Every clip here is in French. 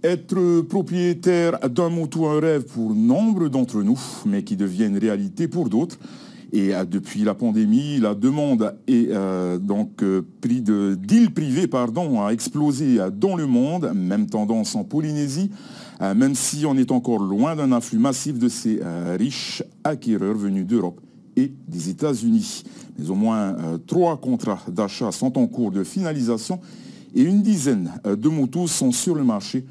Être propriétaire d'un moto, un rêve pour nombre d'entre nous, mais qui devient une réalité pour d'autres. Et depuis la pandémie, la demande et prix de deals privés a explosé dans le monde, même tendance en Polynésie, même si on est encore loin d'un afflux massif de ces riches acquéreurs venus d'Europe et des États-Unis. Mais au moins 3 contrats d'achat sont en cours de finalisation et une dizaine de motos sont sur le marché.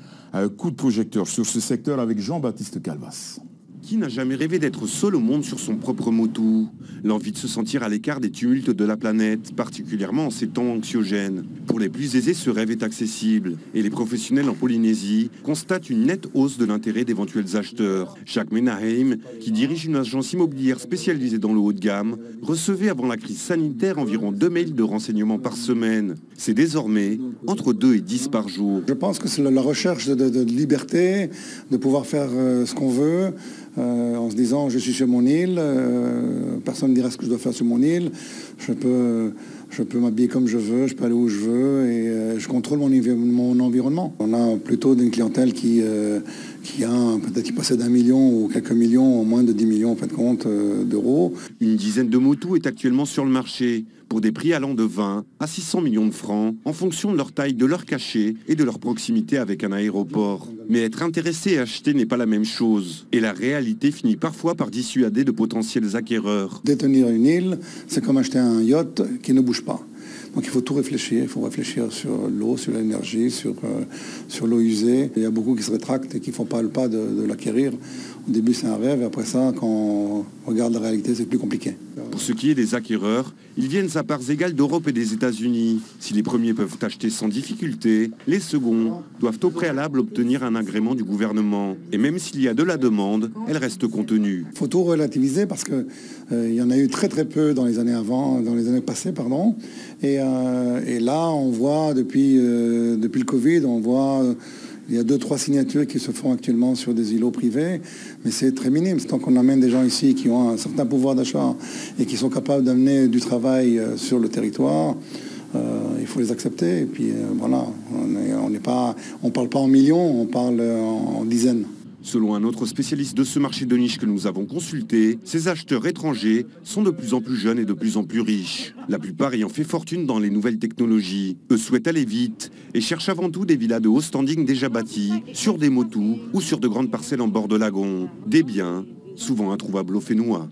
Coup de projecteur sur ce secteur avec Jean-Baptiste Calvas. Qui n'a jamais rêvé d'être seul au monde sur son propre moto? L'envie de se sentir à l'écart des tumultes de la planète, particulièrement en ces temps anxiogènes. Pour les plus aisés, ce rêve est accessible. Et les professionnels en Polynésie constatent une nette hausse de l'intérêt d'éventuels acheteurs. Jacques Menaheim, qui dirige une agence immobilière spécialisée dans le haut de gamme, recevait avant la crise sanitaire environ 2 mails de renseignements par semaine. C'est désormais entre 2 et 10 par jour. Je pense que c'est la recherche de liberté, de pouvoir faire ce qu'on veut, en se disant je suis sur mon île, personne ne dira ce que je dois faire sur mon île, je peux m'habiller comme je veux, je peux aller où je veux et je contrôle mon environnement. On a plutôt une clientèle qui possède 1 million ou quelques millions, moins de 10 millions en fin de compte d'euros. Une dizaine de motos est actuellement sur le marché pour des prix allant de 20 à 600 millions de francs en fonction de leur taille, de leur cachet et de leur proximité avec un aéroport. Mais être intéressé et acheter n'est pas la même chose. Et la réalité finit parfois par dissuader de potentiels acquéreurs. Détenir une île, c'est comme acheter un yacht qui ne bouge pas. Donc il faut tout réfléchir, il faut réfléchir sur l'eau, sur l'énergie, sur l'eau usée. Il y a beaucoup qui se rétractent et qui ne font pas le pas de l'acquérir. Au début c'est un rêve et après ça, quand on regarde la réalité, c'est plus compliqué. Pour ce qui est des acquéreurs, ils viennent à parts égales d'Europe et des États-Unis. Si les premiers peuvent acheter sans difficulté, les seconds doivent au préalable obtenir un agrément du gouvernement. Et même s'il y a de la demande, elle reste contenue. Il faut tout relativiser parce qu'il y en a eu très très peu dans les années passées. Et là, on voit depuis le Covid, il y a 2-3 signatures qui se font actuellement sur des îlots privés, mais c'est très minime. Tant qu'on amène des gens ici qui ont un certain pouvoir d'achat et qui sont capables d'amener du travail sur le territoire, il faut les accepter. Et puis voilà, on ne parle pas en millions, on parle en dizaines. Selon un autre spécialiste de ce marché de niche que nous avons consulté, ces acheteurs étrangers sont de plus en plus jeunes et de plus en plus riches. La plupart ayant fait fortune dans les nouvelles technologies. Eux souhaitent aller vite et cherchent avant tout des villas de haut standing déjà bâties, sur des motos ou sur de grandes parcelles en bord de lagon. Des biens souvent introuvables au Fénois.